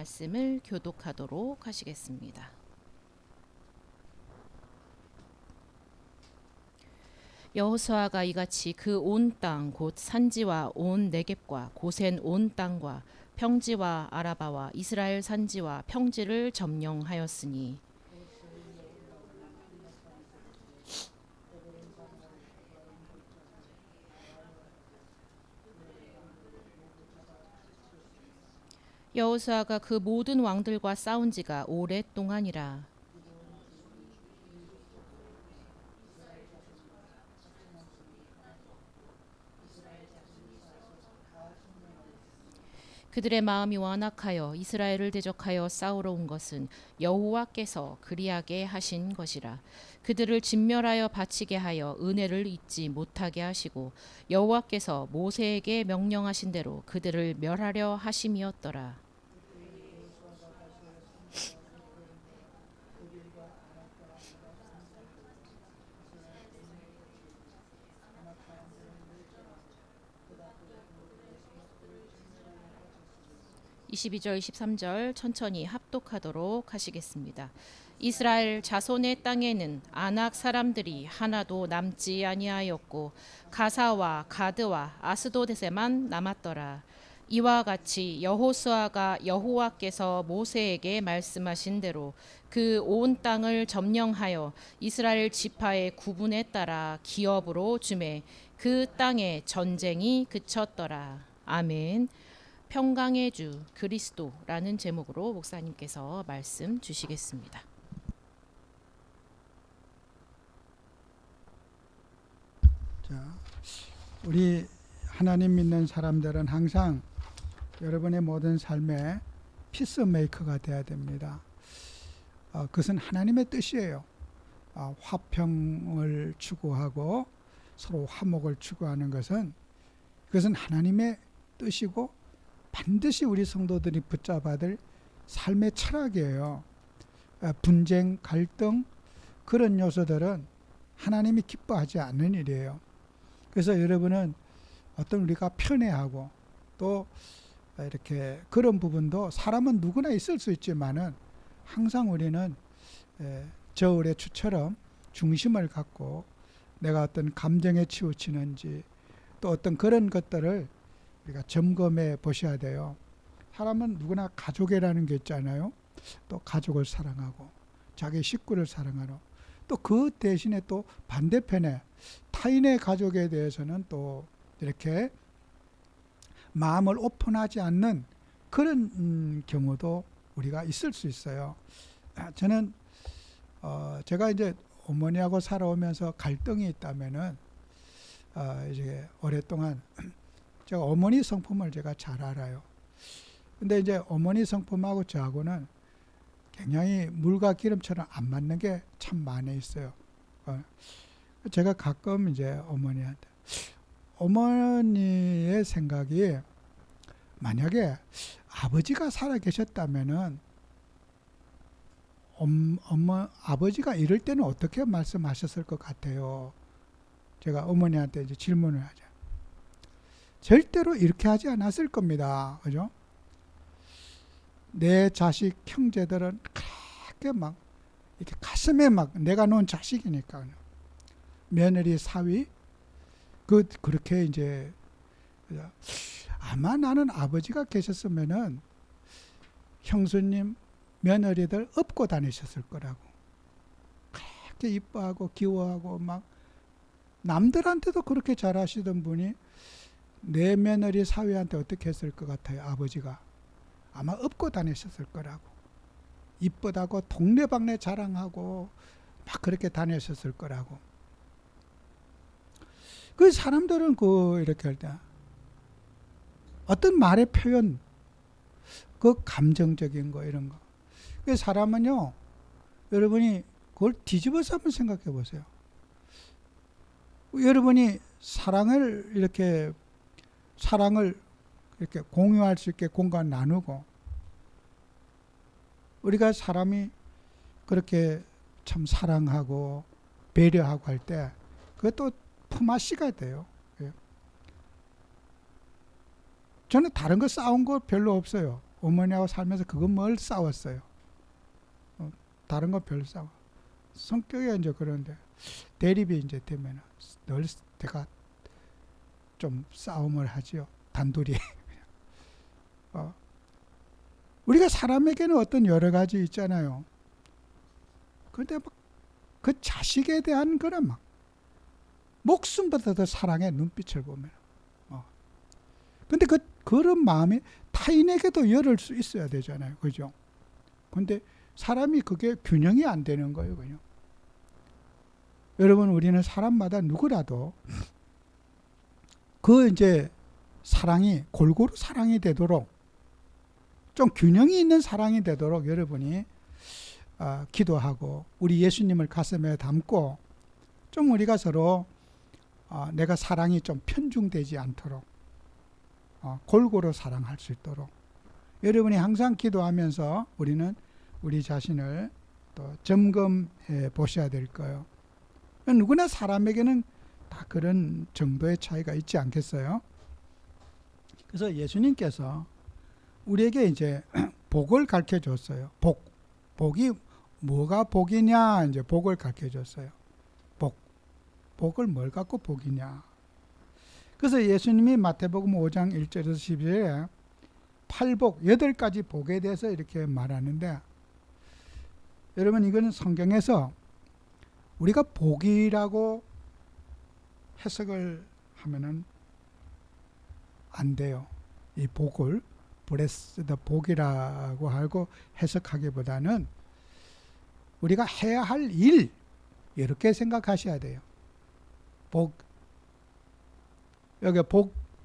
말씀을 교독하도록 하시겠습니다. 여호수아가 이같이 그 온 땅 곧 산지와 온 네겝과 고센 온 땅과 평지와 아라바와 이스라엘 산지와 평지를 점령하였으니 여호수아가 그 모든 왕들과 싸운 지가 오랫동안이라. 그들의 마음이 완악하여 이스라엘을 대적하여 싸우러 온 것은 여호와께서 그리하게 하신 것이라. 그들을 진멸하여 바치게 하여 은혜를 잊지 못하게 하시고 여호와께서 모세에게 명령하신 대로 그들을 멸하려 하심이었더라. 22절 23절 천천히 합독하도록 하시겠습니다. 이스라엘 자손의 땅에는 아낙 사람들이 하나도 남지 아니하였고 가사와 가드와 아스도데세만 남았더라. 이와 같이 여호수아가 여호와께서 모세에게 말씀하신 대로 그 온 땅을 점령하여 이스라엘 지파의 구분에 따라 기업으로 주매 그 땅에 전쟁이 그쳤더라. 아멘. 평강의 주 그리스도라는 제목으로 목사님께서 말씀 주시겠습니다. 자, 우리 하나님 믿는 사람들은 항상 여러분의 모든 삶에 피스메이커가 돼야 됩니다. 그것은 하나님의 뜻이에요. 화평을 추구하고 서로 화목을 추구하는 그것은 하나님의 뜻이고 반드시 우리 성도들이 붙잡아야 될 삶의 철학이에요. 분쟁, 갈등 그런 요소들은 하나님이 기뻐하지 않는 일이에요. 그래서 여러분은 어떤 우리가 편애하고 또 이렇게 그런 부분도 사람은 누구나 있을 수 있지만은 항상 우리는 저울의 추처럼 중심을 갖고 내가 어떤 감정에 치우치는지 또 어떤 그런 것들을 우리가 점검해 보셔야 돼요. 사람은 누구나 가족이라는 게 있잖아요. 또 가족을 사랑하고 자기 식구를 사랑하고 또 그 대신에 또 반대편에 타인의 가족에 대해서는 또 이렇게 마음을 오픈하지 않는 그런 경우도 우리가 있을 수 있어요. 저는 제가 이제 어머니하고 살아오면서 갈등이 있다면은 이제 오랫동안 제가 어머니 성품을 제가 잘 알아요. 근데 이제 어머니 성품하고 저하고는 굉장히 물과 기름처럼 안 맞는 게 참 많이 있어요. 제가 가끔 이제 어머니의 생각이 만약에 아버지가 살아 계셨다면은 아버지가 이럴 때는 어떻게 말씀하셨을 것 같아요? 제가 어머니한테 이제 질문을 하죠. 절대로 이렇게 하지 않았을 겁니다. 그죠? 내 자식 형제들은 그렇게 막 이렇게 가슴에 막 내가 놓은 자식이니까 며느리 사위 그렇게 이제 아마 나는 아버지가 계셨으면은 형수님 며느리들 업고 다니셨을 거라고 그렇게 이뻐하고 귀여워하고 막 남들한테도 그렇게 잘하시던 분이 내 며느리 사위한테 어떻게 했을 것 같아요? 아버지가 아마 업고 다니셨을 거라고 이쁘다고 동네방네 자랑하고 막 그렇게 다니셨을 거라고. 그 사람들은 이렇게 할 때 어떤 말의 표현 그 감정적인 거 이런 거 그 사람은요 여러분이 그걸 뒤집어서 한번 생각해 보세요. 여러분이 사랑을 이렇게 공유할 수 있게 공간 나누고 우리가 사람이 그렇게 참 사랑하고 배려하고 할 때 그것도 품앗이가 돼요. 저는 다른 거 싸운 거 별로 없어요. 어머니하고 살면서 그거 뭘 싸웠어요. 다른 거 별 싸워. 성격이 이제 그런데 대립이 이제 되면 늘 내가 좀 싸움을 하지요. 단둘이. 우리가 사람에게는 어떤 여러 가지 있잖아요. 그런데 막 그 자식에 대한 그런 막 목숨보다 더 사랑의 눈빛을 보면. 근데 그런 마음이 타인에게도 열을 수 있어야 되잖아요. 그죠? 근데 사람이 그게 균형이 안 되는 거예요. 그냥. 여러분, 우리는 사람마다 누구라도 그 이제 사랑이 골고루 사랑이 되도록 좀 균형이 있는 사랑이 되도록 여러분이 기도하고 우리 예수님을 가슴에 담고 좀 우리가 서로 내가 사랑이 좀 편중되지 않도록 골고루 사랑할 수 있도록 여러분이 항상 기도하면서 우리는 우리 자신을 또 점검해 보셔야 될 거예요. 누구나 사람에게는 다 그런 정도의 차이가 있지 않겠어요? 그래서 예수님께서 우리에게 이제 복을 가르쳐 줬어요. 복이 뭐가 복이냐? 이제 복을 가르쳐 줬어요. 복을 뭘 갖고 복이냐? 그래서 예수님이 마태복음 5장 1절에서 12절에 8복, 8가지 복에 대해서 이렇게 말하는데 여러분 이거는 성경에서 우리가 복이라고 해석을 하면은 안 돼요. 이 복을 blessed 복이라고 하고 해석하기보다는 우리가 해야 할 일 이렇게 생각하셔야 돼요. 여기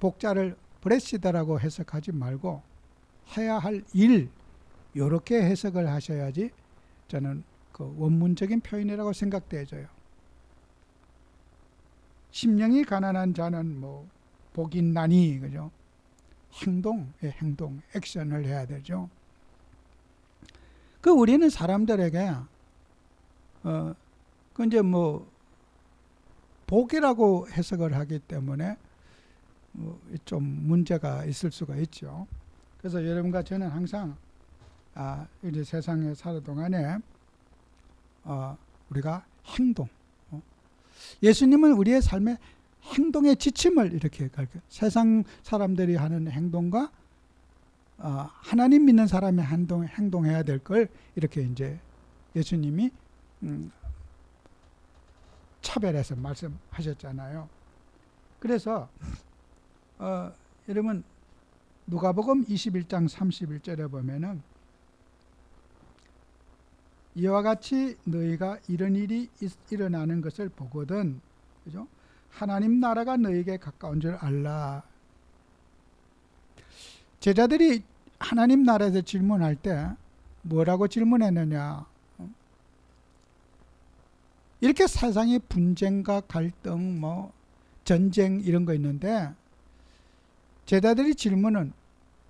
복자를 blessed라고 해석하지 말고 해야 할 일 이렇게 해석을 하셔야지 저는 그 원문적인 표현이라고 생각되어져요. 심령이 가난한 자는 뭐 복이 있나니, 그죠? 행동, 액션을 해야 되죠. 우리는 사람들에게 그 이제 뭐 복이라고 해석을 하기 때문에 좀 문제가 있을 수가 있죠. 그래서 여러분과 저는 항상 이제 세상에 살아 동안에 우리가 행동, 예수님은 우리의 삶의 행동의 지침을 이렇게 가르쳐요. 세상 사람들이 하는 행동과 하나님 믿는 사람이 행동해야 될 걸 이렇게 이제 예수님이 차별해서 말씀하셨잖아요. 그래서 여러분 누가복음 21장 31절에 보면은 이와 같이 너희가 이런 일이 일어나는 것을 보거든, 그죠? 하나님 나라가 너희에게 가까운 줄 알라. 제자들이 하나님 나라에서 질문할 때 뭐라고 질문했느냐? 이렇게 세상에 분쟁과 갈등, 뭐 전쟁 이런 거 있는데 제자들이 질문은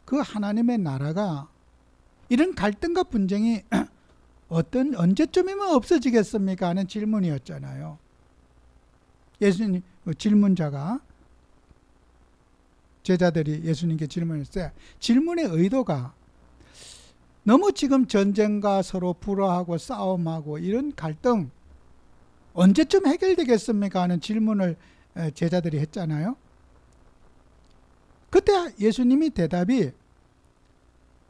그 하나님의 나라가 이런 갈등과 분쟁이 언제쯤이면 없어지겠습니까? 하는 질문이었잖아요. 예수님 질문자가 제자들이 예수님께 질문했어요. 질문의 의도가 너무 지금 전쟁과 서로 불화하고 싸움하고 이런 갈등 언제쯤 해결되겠습니까? 하는 질문을 제자들이 했잖아요. 그때 예수님이 대답이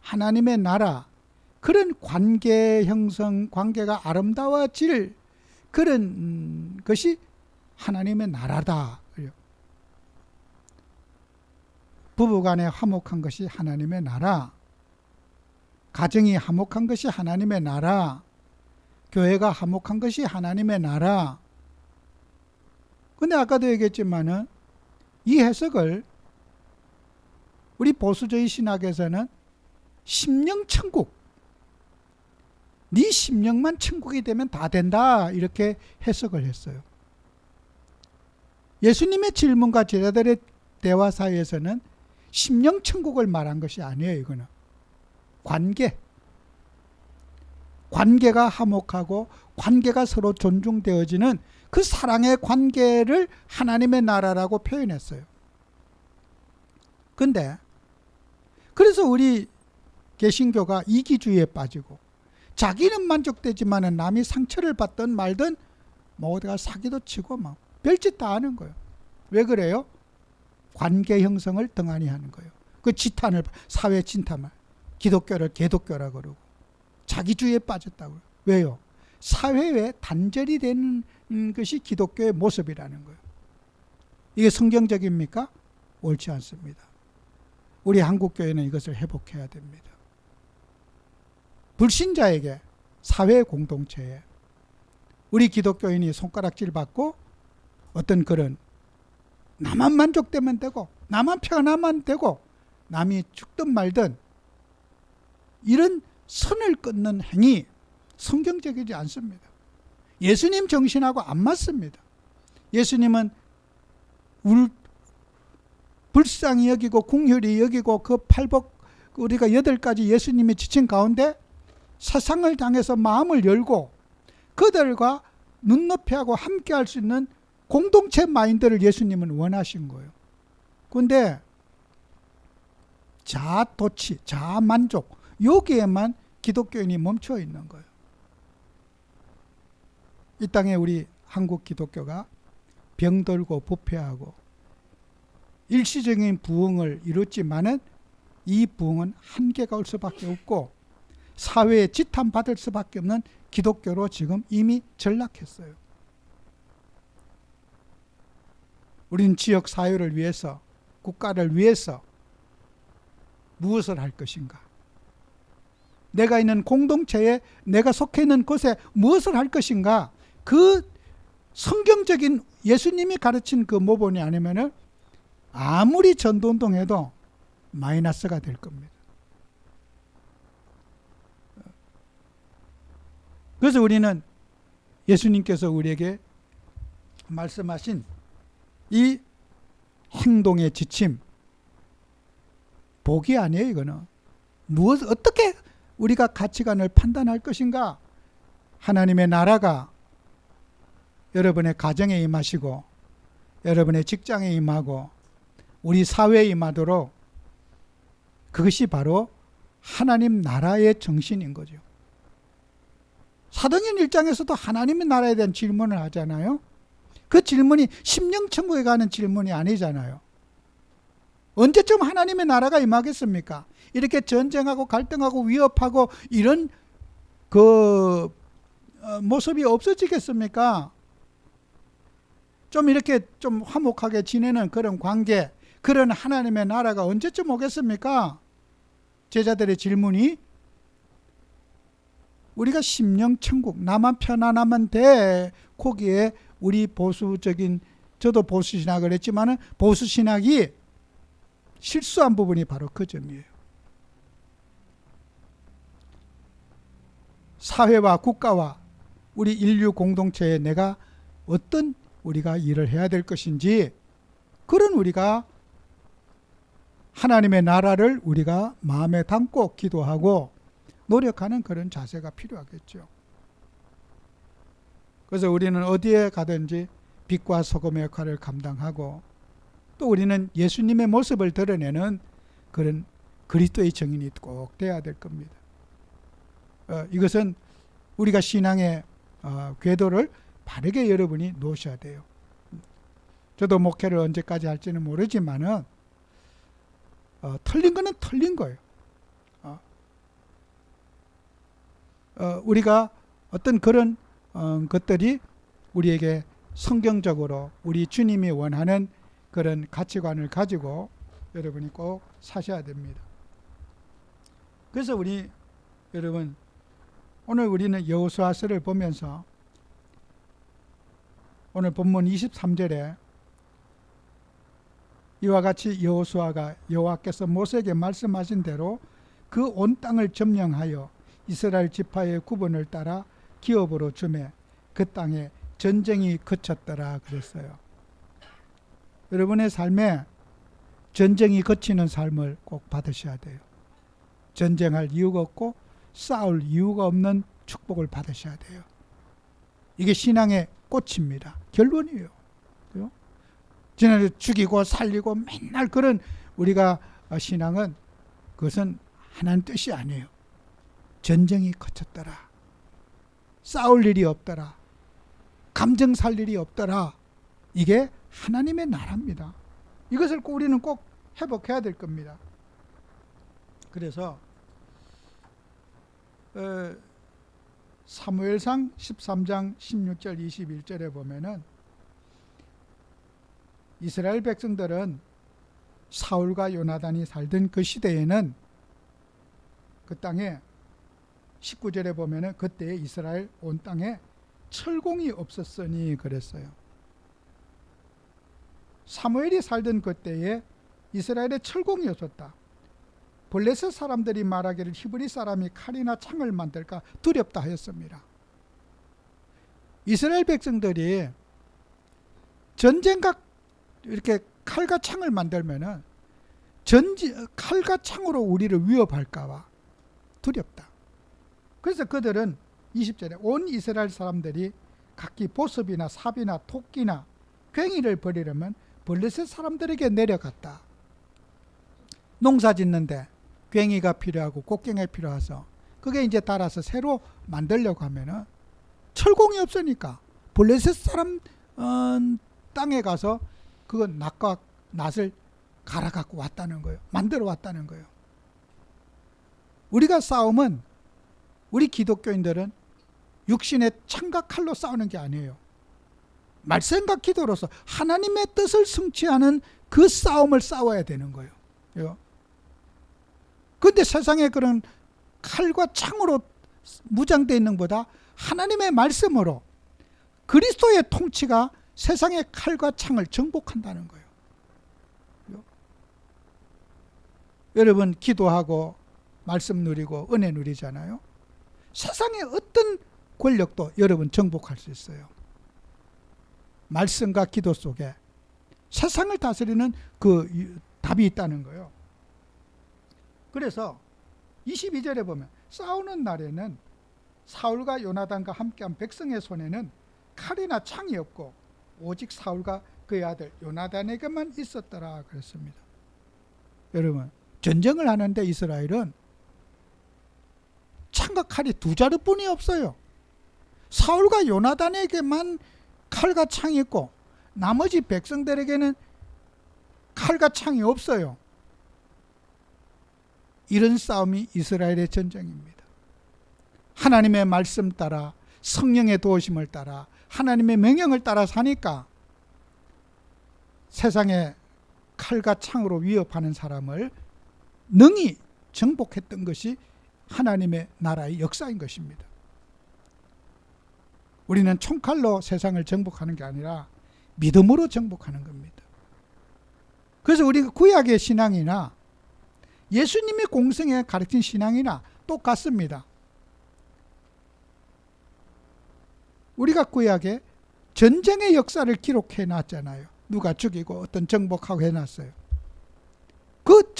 하나님의 나라, 그런 관계 형성, 관계가 아름다워질 그런 것이 하나님의 나라다. 부부간에 화목한 것이 하나님의 나라, 가정이 화목한 것이 하나님의 나라, 교회가 화목한 것이 하나님의 나라. 근데 아까도 얘기했지만은 이 해석을 우리 보수주의 신학에서는 심령천국, 네 심령만 천국이 되면 다 된다, 이렇게 해석을 했어요. 예수님의 질문과 제자들의 대화 사이에서는 심령천국을 말한 것이 아니에요. 이거는 관계가 화목하고 관계가 서로 존중되어지는 그 사랑의 관계를 하나님의 나라라고 표현했어요. 근데 그래서 우리 개신교가 이기주의에 빠지고 자기는 만족되지만은 남이 상처를 받든 말든 뭐 어디가 사기도 치고 막 별짓 다 하는 거예요. 왜 그래요? 관계 형성을 등한히 하는 거예요. 그 지탄을, 사회 진탄을, 기독교를 개독교라 그러고 자기주의에 빠졌다고요. 왜요? 사회에 단절이 되는 것이 기독교의 모습이라는 거예요. 이게 성경적입니까? 옳지 않습니다. 우리 한국교회는 이것을 회복해야 됩니다. 불신자에게, 사회 공동체에 우리 기독교인이 손가락질 받고 어떤 그런 나만 만족되면 되고 나만 편하면 되고 남이 죽든 말든 이런 선을 끊는 행위 성경적이지 않습니다. 예수님 정신하고 안 맞습니다. 예수님은 불쌍히 여기고 궁휼히 여기고 그 팔복 우리가 8가지 예수님이 지친 가운데 세상을 향해서 마음을 열고 그들과 눈높이하고 함께 할 수 있는 공동체 마인드를 예수님은 원하신 거예요. 그런데 자아도취, 자아만족 여기에만 기독교인이 멈춰 있는 거예요. 이 땅에 우리 한국 기독교가 병들고 부패하고 일시적인 부흥을 이뤘지만은 이 부흥은 한계가 올 수밖에 없고 사회에 지탄받을 수밖에 없는 기독교로 지금 이미 전락했어요. 우리는 지역 사회를 위해서, 국가를 위해서 무엇을 할 것인가? 내가 있는 공동체에, 내가 속해 있는 곳에 무엇을 할 것인가? 그 성경적인 예수님이 가르친 그 모본이 아니면은 아무리 전도운동해도 마이너스가 될 겁니다. 그래서 우리는 예수님께서 우리에게 말씀하신 이 행동의 지침, 복이 아니에요. 이거는 어떻게 우리가 가치관을 판단할 것인가? 하나님의 나라가 여러분의 가정에 임하시고 여러분의 직장에 임하고 우리 사회에 임하도록 그것이 바로 하나님 나라의 정신인 거죠. 사도행전 1장에서도 하나님의 나라에 대한 질문을 하잖아요. 그 질문이 심령천국에 가는 질문이 아니잖아요. 언제쯤 하나님의 나라가 임하겠습니까? 이렇게 전쟁하고 갈등하고 위협하고 이런 그 모습이 없어지겠습니까? 좀 이렇게 좀 화목하게 지내는 그런 관계, 그런 하나님의 나라가 언제쯤 오겠습니까? 제자들의 질문이 우리가 심령천국, 나만 편안하면 돼. 거기에 우리 보수적인, 저도 보수신학을 했지만 보수신학이 실수한 부분이 바로 그 점이에요. 사회와 국가와 우리 인류 공동체에 내가 어떤 우리가 일을 해야 될 것인지, 그런 우리가 하나님의 나라를 우리가 마음에 담고 기도하고 노력하는 그런 자세가 필요하겠죠. 그래서 우리는 어디에 가든지 빛과 소금의 역할을 감당하고 또 우리는 예수님의 모습을 드러내는 그런 그리스도의 증인이 꼭 돼야 될 겁니다. 이것은 우리가 신앙의 궤도를 바르게 여러분이 놓으셔야 돼요. 저도 목회를 언제까지 할지는 모르지만은 틀린 거는 틀린 거예요. 우리가 어떤 그런 것들이 우리에게 성경적으로 우리 주님이 원하는 그런 가치관을 가지고 여러분이 꼭 사셔야 됩니다. 그래서 우리 여러분 오늘 우리는 여호수아서를 보면서 오늘 본문 23절에 이와 같이 여호수아가 여호와께서 모세에게 말씀하신 대로 그 온 땅을 점령하여 이스라엘 지파의 구분을 따라 기업으로 주매 그 땅에 전쟁이 그쳤더라 그랬어요. 여러분의 삶에 전쟁이 그치는 삶을 꼭 받으셔야 돼요. 전쟁할 이유가 없고 싸울 이유가 없는 축복을 받으셔야 돼요. 이게 신앙의 꽃입니다. 결론이에요. 지난해 죽이고 살리고 맨날 그런 우리가 신앙은 그것은 하나님 뜻이 아니에요. 전쟁이 그쳤더라. 싸울 일이 없더라. 감정 살 일이 없더라. 이게 하나님의 나라입니다. 이것을 우리는 꼭 회복해야 될 겁니다. 그래서 사무엘상 13장 16절 21절에 보면은 이스라엘 백성들은 사울과 요나단이 살던 그 시대에는 그 땅에 19절에 보면은 그때 이스라엘 온 땅에 철공이 없었으니 그랬어요. 사무엘이 살던 그때에 이스라엘에 철공이 없었다. 블레셋 사람들이 말하기를 히브리 사람이 칼이나 창을 만들까 두렵다 하였습니다. 이스라엘 백성들이 전쟁과 이렇게 칼과 창을 만들면은 칼과 창으로 우리를 위협할까봐 두렵다. 그래서 그들은 20절에 온 이스라엘 사람들이 각기 보습이나 삽이나 토끼나 괭이를 버리려면 블레셋 사람들에게 내려갔다. 농사 짓는데 괭이가 필요하고 꽃갱이가 필요해서 그게 이제 달아서 새로 만들려고 하면은 철공이 없으니까 블레셋 사람 땅에 가서 그 낫과 낫을 갈아 갖고 왔다는 거예요. 만들어 왔다는 거예요. 우리가 싸움은 우리 기독교인들은 육신의 창과 칼로 싸우는 게 아니에요. 말씀과 기도로서 하나님의 뜻을 성취하는 그 싸움을 싸워야 되는 거예요. 그런데 세상에 그런 칼과 창으로 무장되어 있는 것보다 하나님의 말씀으로 그리스도의 통치가 세상의 칼과 창을 정복한다는 거예요. 여러분 기도하고 말씀 누리고 은혜 누리잖아요. 세상의 어떤 권력도 여러분 정복할 수 있어요. 말씀과 기도 속에 세상을 다스리는 그 답이 있다는 거예요. 그래서 22절에 보면 싸우는 날에는 사울과 요나단과 함께한 백성의 손에는 칼이나 창이 없고 오직 사울과 그의 아들 요나단에게만 있었더라 그랬습니다. 여러분 전쟁을 하는데 이스라엘은 창과 칼이 두 자루뿐이 없어요. 사울과 요나단에게만 칼과 창이 있고 나머지 백성들에게는 칼과 창이 없어요. 이런 싸움이 이스라엘의 전쟁입니다. 하나님의 말씀 따라 성령의 도우심을 따라 하나님의 명령을 따라 사니까 세상에 칼과 창으로 위협하는 사람을 능히 정복했던 것이 하나님의 나라의 역사인 것입니다. 우리는 총칼로 세상을 정복하는 게 아니라 믿음으로 정복하는 겁니다. 그래서 우리가 구약의 신앙이나 예수님이 공생에 가르친 신앙이나 똑같습니다. 우리가 구약에 전쟁의 역사를 기록해 놨잖아요. 누가 죽이고 어떤 정복하고 해놨어요. 그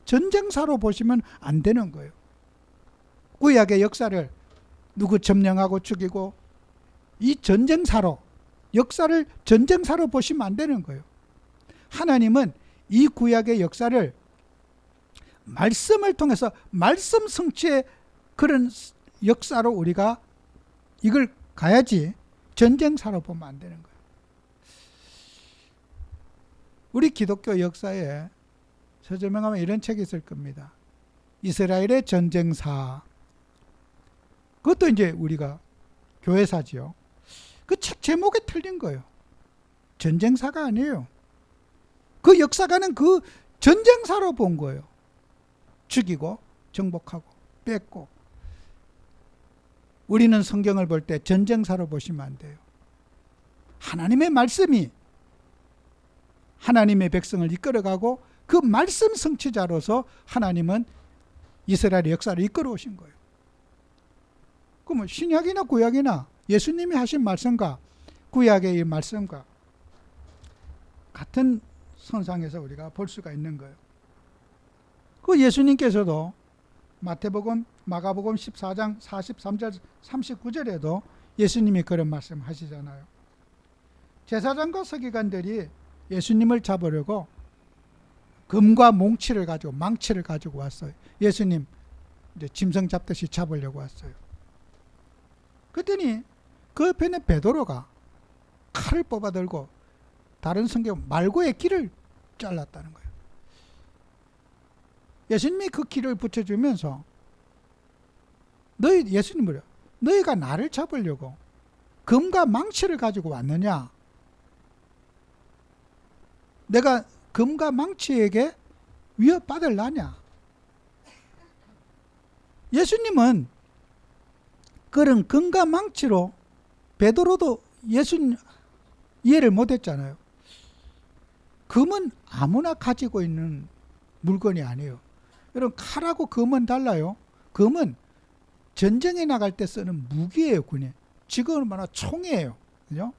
전쟁사로 보시면 안 되는 거예요. 구약의 역사를 누구 점령하고 죽이고 이 역사를 전쟁사로 보시면 안 되는 거예요. 하나님은 이 구약의 역사를 말씀을 통해서 말씀 성취의 그런 역사로 우리가 이걸 가야지 전쟁사로 보면 안 되는 거예요. 우리 기독교 역사에 서점명하면 이런 책이 있을 겁니다. 이스라엘의 전쟁사. 그것도 이제 우리가 교회사지요. 그 책 제목이 틀린 거예요. 전쟁사가 아니에요. 그 역사가는 그 전쟁사로 본 거예요. 죽이고 정복하고 뺏고. 우리는 성경을 볼 때 전쟁사로 보시면 안 돼요. 하나님의 말씀이 하나님의 백성을 이끌어가고 그 말씀 성취자로서 하나님은 이스라엘의 역사를 이끌어 오신 거예요. 그러면 신약이나 구약이나 예수님이 하신 말씀과 구약의 이 말씀과 같은 선상에서 우리가 볼 수가 있는 거예요. 그 예수님께서도 마태복음, 마가복음 14장 43절 39절에도 예수님이 그런 말씀 하시잖아요. 제사장과 서기관들이 예수님을 잡으려고 금과 몽치를 가지고 망치를 가지고 왔어요. 예수님 이제 짐승 잡듯이 잡으려고 왔어요. 그랬더니 그 옆에 있는 베드로가 칼을 뽑아들고 다른 성경 말고의 길을 잘랐다는 거예요. 예수님이 그 길을 붙여주면서 예수님 뭐래요? 너희가 나를 잡으려고 금과 망치를 가지고 왔느냐? 내가 금과 망치에게 위협받을라냐? 예수님은 그런 금과 망치로 베드로도 예수님 이해를 못했잖아요. 금은 아무나 가지고 있는 물건이 아니에요. 여러분 칼하고 금은 달라요. 금은 전쟁에 나갈 때 쓰는 무기예요. 군에. 지금은 뭐나 총이에요. 그죠?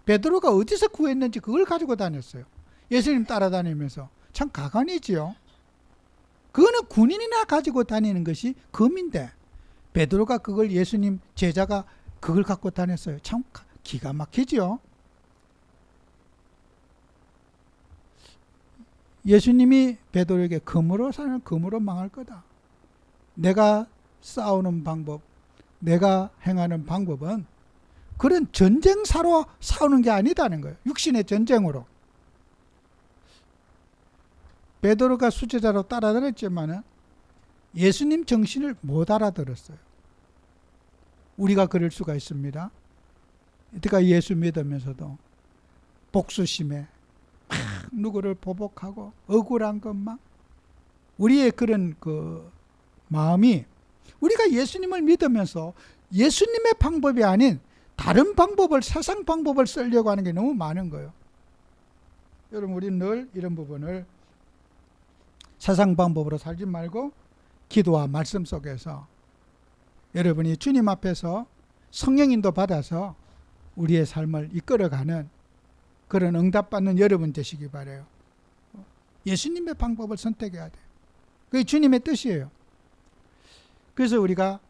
베드로가 어디서 구했는지 그걸 가지고 다녔어요. 예수님 따라다니면서. 참 가관이지요. 그거는 군인이나 가지고 다니는 것이 금인데 베드로가 그걸 예수님 제자가 그걸 갖고 다녔어요. 참 기가 막히지요. 예수님이 베드로에게 금으로 사는 금으로 망할 거다. 내가 싸우는 방법, 내가 행하는 방법은 그런 전쟁사로 싸우는 게 아니다는 거예요. 육신의 전쟁으로. 베드로가 수제자로 따라다녔지만 예수님 정신을 못 알아들었어요. 우리가 그럴 수가 있습니다. 이때가 예수 믿으면서도 복수심에 막 누구를 보복하고 억울한 것만 우리의 그런 그 마음이 우리가 예수님을 믿으면서 예수님의 방법이 아닌 다른 방법을 세상 방법을 쓰려고 하는 게 너무 많은 거예요. 여러분 우리는 늘 이런 부분을 세상 방법으로 살지 말고 기도와 말씀 속에서 여러분이 주님 앞에서 성령인도 받아서 우리의 삶을 이끌어가는 그런 응답받는 여러분 되시기 바라요. 예수님의 방법을 선택해야 돼요. 그게 주님의 뜻이에요. 그래서 우리가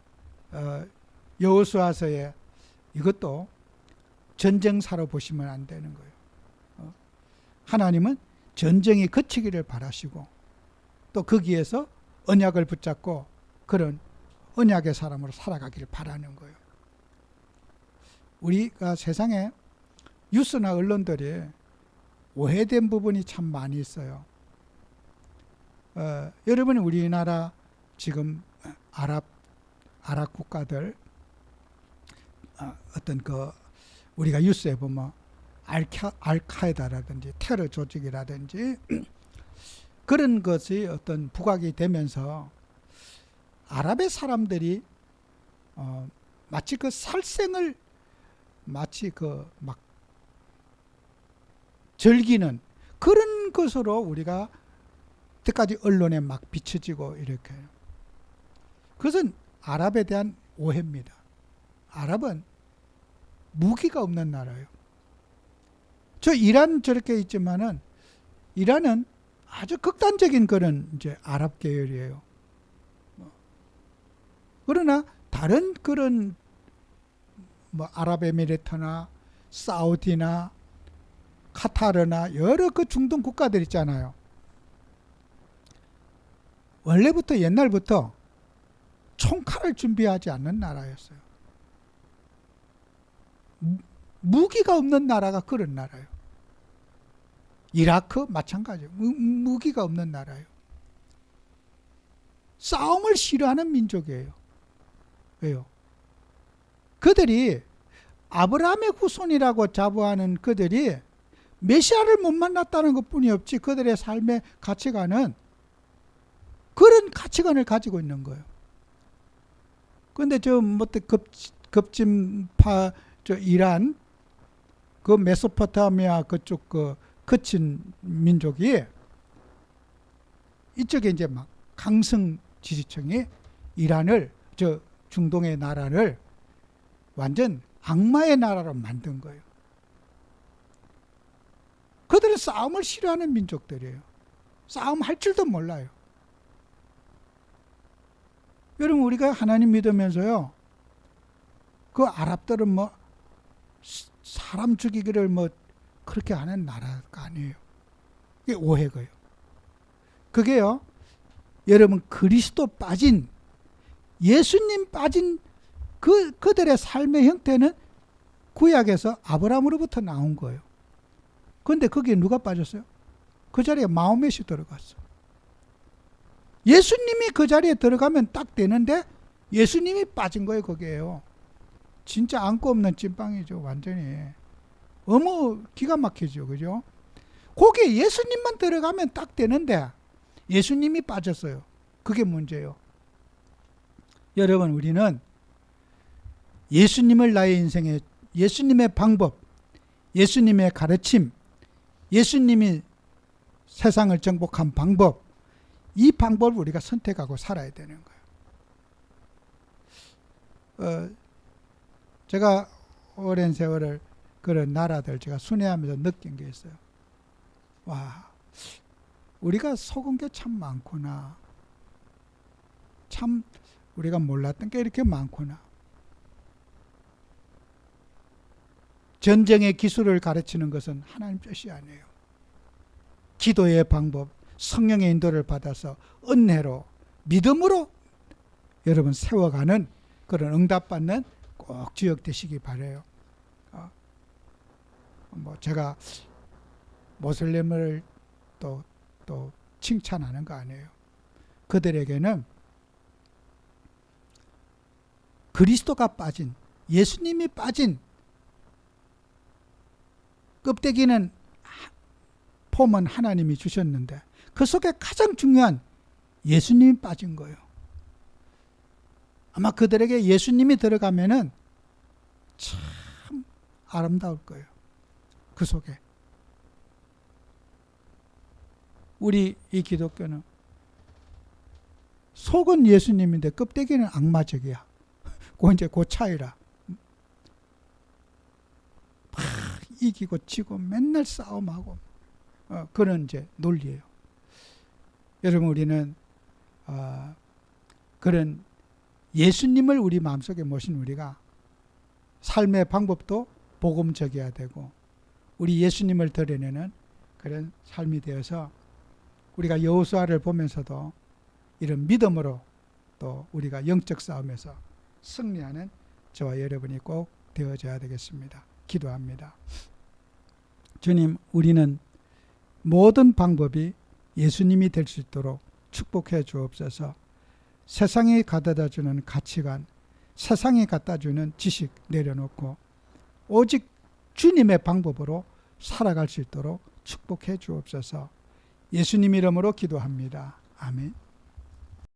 여호수아서에 이것도 전쟁사로 보시면 안 되는 거예요. 하나님은 전쟁이 그치기를 바라시고 또 거기에서 언약을 붙잡고 그런 언약의 사람으로 살아가기를 바라는 거예요. 우리가 세상에 뉴스나 언론들이 오해된 부분이 참 많이 있어요. 여러분이 우리나라 지금 아랍 국가들 어떤 그 우리가 뉴스에 보면 알카에다라든지 테러 조직이라든지 그런 것이 어떤 부각이 되면서 아랍의 사람들이 마치 그 살생을 마치 그 막 즐기는 그런 것으로 우리가 그때까지 언론에 막 비춰지고 이렇게 해요. 그것은 아랍에 대한 오해입니다. 아랍은 무기가 없는 나라예요. 저 이란 저렇게 있지만은 이란은 아주 극단적인 그런 이제 아랍 계열이에요. 그러나 다른 그런 뭐 아랍에미레트나 사우디나 카타르나 여러 그 중동 국가들 있잖아요. 원래부터 옛날부터 총칼을 준비하지 않는 나라였어요. 무기가 없는 나라가 그런 나라예요. 이라크 마찬가지예요. 무기가 없는 나라예요. 싸움을 싫어하는 민족이에요. 왜요? 그들이 아브라함의 후손이라고 자부하는 그들이 메시아를 못 만났다는 것뿐이 없지 그들의 삶의 가치관은 그런 가치관을 가지고 있는 거예요. 그런데 저 뭐 급진파 저 이란 그 메소포타미아 그쪽 그 거친 민족이 이쪽에 이제 막 강성 지지층이 이란을 저 중동의 나라를 완전 악마의 나라로 만든 거예요. 그들은 싸움을 싫어하는 민족들이에요. 싸움 할 줄도 몰라요. 여러분 우리가 하나님 믿으면서요. 그 아랍들은 뭐 사람 죽이기를 뭐 그렇게 하는 나라가 아니에요. 이게 오해고요. 그게요, 여러분 그리스도 빠진, 예수님 빠진 그들의 삶의 형태는 구약에서 아브라함으로부터 나온 거예요. 그런데 거기에 누가 빠졌어요? 그 자리에 마호멧이 들어갔어. 예수님이 그 자리에 들어가면 딱 되는데 예수님이 빠진 거예요. 거기에요. 진짜 안고 없는 찐빵이죠. 완전히. 너무 기가 막히죠. 그죠? 거기에 예수님만 들어가면 딱 되는데 예수님이 빠졌어요. 그게 문제예요. 여러분, 우리는 예수님을 나의 인생에, 예수님의 방법, 예수님의 가르침, 예수님이 세상을 정복한 방법, 이 방법을 우리가 선택하고 살아야 되는 거예요. 제가 오랜 세월을 그런 나라들 제가 순회하면서 느낀 게 있어요. 와, 우리가 속은 게 참 많구나. 참 우리가 몰랐던 게 이렇게 많구나. 전쟁의 기술을 가르치는 것은 하나님 뜻이 아니에요. 기도의 방법, 성령의 인도를 받아서 은혜로, 믿음으로 여러분 세워가는 그런 응답받는 꼭 지역 되시기 바라요. 제가 모슬렘을 또 칭찬하는 거 아니에요. 그들에게는 그리스도가 빠진, 예수님이 빠진, 껍데기는 폼은 하나님이 주셨는데 그 속에 가장 중요한 예수님이 빠진 거예요. 아마 그들에게 예수님이 들어가면은 참 아름다울 거예요. 그 속에. 우리 이 기독교는 속은 예수님인데 껍데기는 악마적이야. 그 이제 그 차이라. 막 이기고 지고 맨날 싸움하고 그런 이제 논리예요. 여러분, 우리는 그런 예수님을 우리 마음속에 모신 우리가 삶의 방법도 복음적이어야 되고 우리 예수님을 드러내는 그런 삶이 되어서 우리가 여호수아를 보면서도 이런 믿음으로 또 우리가 영적 싸움에서 승리하는 저와 여러분이 꼭 되어져야 되겠습니다. 기도합니다. 주님, 우리는 모든 방법이 예수님이 될 수 있도록 축복해 주옵소서. 세상이 가져다 주는 가치관, 세상이 갖다 주는 지식 내려놓고 오직 주님의 방법으로 살아갈 수 있도록 축복해 주옵소서. 예수님 이름으로 기도합니다. 아멘.